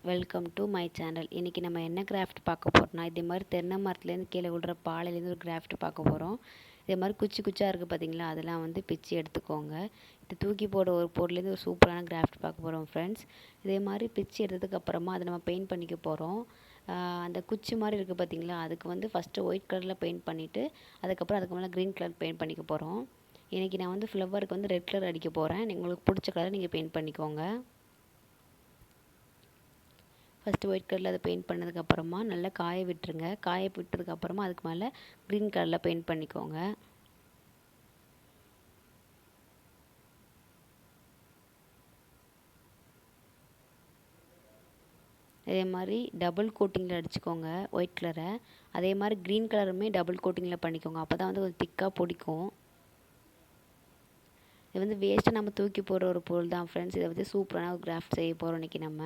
Welcome to my channel. இன்றைக்கி நம்ம என்ன கிராஃப்ட் பார்க்க போகிறோம்னா, இதே மாதிரி தென்னை மரத்துலேருந்து கீழே விழுற பாலையிலேருந்து ஒரு கிராஃப்ட் பார்க்க போகிறோம். இதே மாதிரி குச்சி குச்சியாக இருக்குது பார்த்தீங்களா, அதெல்லாம் வந்து பிச்சு எடுத்துக்கோங்க. இது தூக்கி போட ஒரு பொருள்லேருந்து ஒரு சூப்பரான கிராஃப்ட் பார்க்க போகிறோம் ஃப்ரெண்ட்ஸ். இதே மாதிரி பிச்சு எடுத்ததுக்கப்புறமா அதை நம்ம பெயிண்ட் பண்ணிக்க போகிறோம். அந்த குச்சி மாதிரி இருக்குது பார்த்தீங்களா, அதுக்கு வந்து ஃபஸ்ட்டு ஒயிட் கலரில் பெயிண்ட் பண்ணிவிட்டு அதுக்கப்புறம் அதுக்கு மேலே க்ரீன் கலர் பெயிண்ட் பண்ணிக்க போகிறோம். இன்றைக்கி நான் வந்து ஃப்ளவருக்கு வந்து ரெட் கலர் அடிக்க போகிறேன். உங்களுக்கு பிடிச்ச கலரை நீங்கள் பெயிண்ட் பண்ணிக்கோங்க. ஃபஸ்ட்டு ஒயிட் கலரில் அதை பெயிண்ட் பண்ணதுக்கப்புறமா நல்லா காய விட்டுருங்க. காய விட்டதுக்கப்புறமா அதுக்கு மேலே க்ரீன் கலரில் பெயிண்ட் பண்ணிக்கோங்க. அதே மாதிரி டபுள் கோட்டிங்கில் அடிச்சுக்கோங்க ஒயிட் கலரை. அதே மாதிரி க்ரீன் கலருமே டபுள் கோட்டிங்கில் பண்ணிக்கோங்க. அப்போ தான் வந்து கொஞ்சம் திக்காக பிடிக்கும். இது வந்து வேஸ்ட்டாக நம்ம தூக்கி போடுற ஒரு பொருள் தான் ஃப்ரெண்ட்ஸ். இதை வந்து சூப்பரான ஒரு கிராஃப்ட் செய்ய போகிறோம் இன்றைக்கி நம்ம.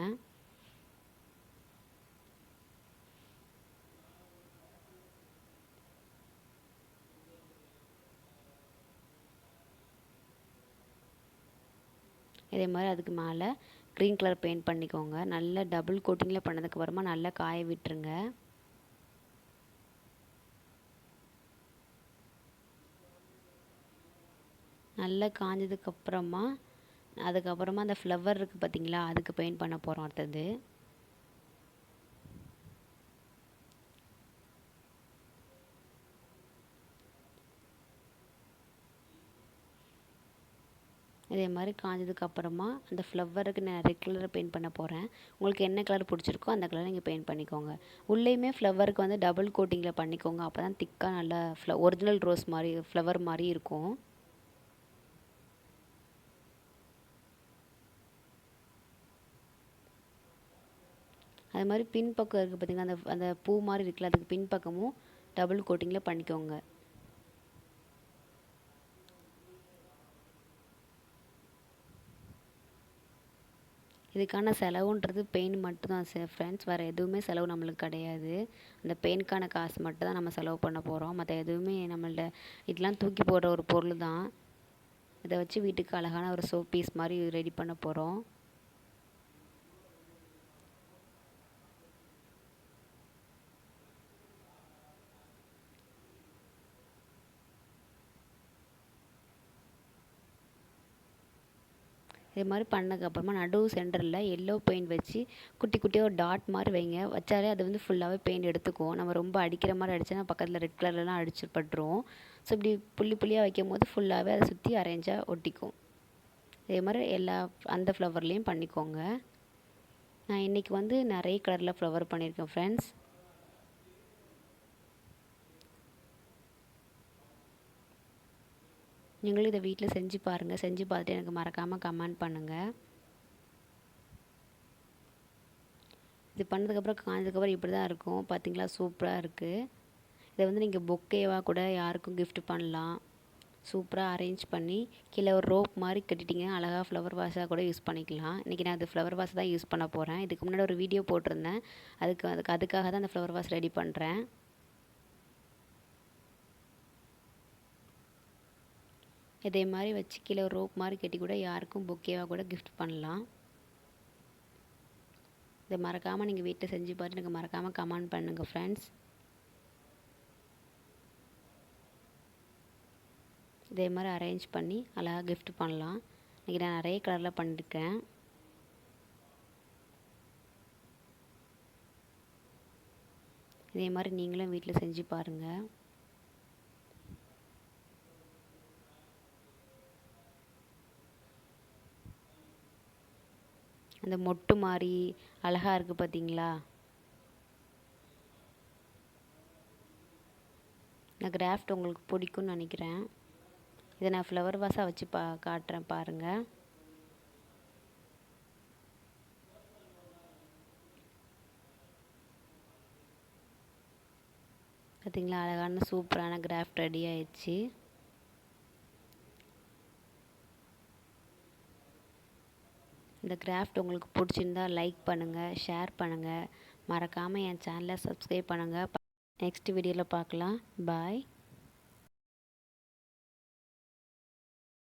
இதே மாதிரி அதுக்கு மேலே க்ரீன் கலர் பெயிண்ட் பண்ணிக்கோங்க. நல்லா டபுள் கோட்டிங்கில் பண்ணதுக்கப்புறமா நல்லா காய விட்டுருங்க. நல்லா காஞ்சதுக்கப்புறமா அதுக்கப்புறமா அந்த ஃப்ளவர் இருக்குது பார்த்தீங்களா, அதுக்கு பெயிண்ட் பண்ண போகிறோம் அடுத்தது. இதே மாதிரி காஞ்சதுக்கப்புறமா அந்த ஃப்ளவருக்கு நான் ரெட் கலரில் பெயிண்ட் பண்ண போகிறேன். உங்களுக்கு என்ன கலர் பிடிச்சிருக்கோ அந்த கலரை நீங்கள் பெயிண்ட் பண்ணிக்கோங்க. உள்ளேயுமே ஃப்ளவருக்கு வந்து டபுள் கோட்டிங்கில் பண்ணிக்கோங்க. அப்போ தான் திக்காக நல்லா ஒரிஜினல் ரோஸ் மாதிரி ஃப்ளவர் மாதிரி இருக்கும். அது மாதிரி பின்பக்கம் இருக்குது பார்த்திங்கன்னா, அந்த அந்த பூ மாதிரி இருக்குல்ல, அதுக்கு பின்பக்கமும் டபுள் கோட்டிங்கில் பண்ணிக்கோங்க. இதுக்கான செலவுன்றது பெயிண்ட் மட்டும்தான் ஃப்ரெண்ட்ஸ். வேறு எதுவுமே செலவு நம்மளுக்கு கிடையாது. அந்த பெயிண்ட்கான காசு மட்டும் தான் நம்ம செலவு பண்ண போகிறோம். மற்ற எதுவுமே நம்மள்ட்ட இதெல்லாம் தூக்கி போடுற ஒரு பொருள் தான். இதை வச்சு வீட்டுக்கு அழகான ஒரு ஷோ பீஸ் மாதிரி ரெடி பண்ண போகிறோம். இதே மாதிரி பண்ணதுக்கப்புறமா நடுவு சென்டரில் எல்லோ பெயிண்ட் வச்சு குட்டி குட்டியாக ஒரு டாட் மாதிரி வைங்க. வச்சாலே அது வந்து ஃபுல்லாகவே பெயிண்ட் எடுத்துக்கும். நம்ம ரொம்ப அடிக்கிற மாதிரி அடித்தா பக்கத்தில் ரெட் கலர்லாம் அடிச்சு பட்டுரும். ஸோ இப்படி புள்ளி புள்ளியாக வைக்கும் போது ஃபுல்லாகவே அதை சுற்றி அரேஞ்சாக ஒட்டிக்கும். இதே மாதிரி எல்லா அந்த ஃப்ளவர்லேயும் பண்ணிக்கோங்க. நான் இன்றைக்கி வந்து நிறைய கலரில் ஃப்ளவர் பண்ணியிருக்கேன் ஃப்ரெண்ட்ஸ். நீங்களும் இதை வீட்டில் செஞ்சு பாருங்கள். செஞ்சு பார்த்துட்டு எனக்கு மறக்காமல் கமெண்ட் பண்ணுங்கள். இது பண்ணதுக்கப்புறம் காஞ்சதுக்கப்புறம் இப்படி தான் இருக்கும். பார்த்தீங்களா, சூப்பராக இருக்குது. இதை வந்து நீங்கள் பொக்கேவாக கூட யாருக்கும் கிஃப்ட் பண்ணலாம். சூப்பராக அரேஞ்ச் பண்ணி கீழே ஒரு ரோப் மாதிரி கட்டிட்டிங்கன்னா அழகாக ஃப்ளவர் வாஷாக கூட யூஸ் பண்ணிக்கலாம். இன்றைக்கி நான் அது ஃப்ளவர் வாஷ் தான் யூஸ் பண்ண போகிறேன். இதுக்கு முன்னாடி ஒரு வீடியோ போட்டிருந்தேன். அதுக்காக தான் அந்த ஃப்ளவர் வாஷ் ரெடி பண்ணுறேன். இதே மாதிரி வச்சு கீழே ஒரு ரோப் மாதிரி கட்டி கூட யாருக்கும் பொக்கேவாக கூட கிஃப்ட் பண்ணலாம். இதை மறக்காமல் நீங்கள் வீட்டில் செஞ்சு பார்த்து எனக்கு மறக்காமல் கமெண்ட் பண்ணுங்கள் ஃப்ரெண்ட்ஸ். இதே மாதிரி அரேஞ்ச் பண்ணி அழகாக கிஃப்ட் பண்ணலாம். இன்றைக்கி நான் நிறைய கலரில் பண்ணியிருக்கேன். இதே மாதிரி நீங்களும் வீட்டில் செஞ்சு பாருங்கள். அந்த மொட்டு மாதிரி அழகாக இருக்குது பார்த்தீங்களா. இந்த கிராஃப்ட் உங்களுக்கு பிடிக்கும்னு நினைக்கிறேன். இதை நான் ஃப்ளவர் வாஷாக வச்சு காட்டுறேன் பாருங்கள். பார்த்தீங்களா, அழகான சூப்பரான கிராஃப்ட் ரெடி ஆயிடுச்சு. இந்த கிராஃப்ட் உங்களுக்கு பிடிச்சிருந்தா லைக் பண்ணுங்கள், ஷேர் பண்ணுங்கள். மறக்காமல் என் சேனலை சப்ஸ்கிரைப் பண்ணுங்கள். நெக்ஸ்ட் வீடியோவில் பார்க்கலாம். பாய்.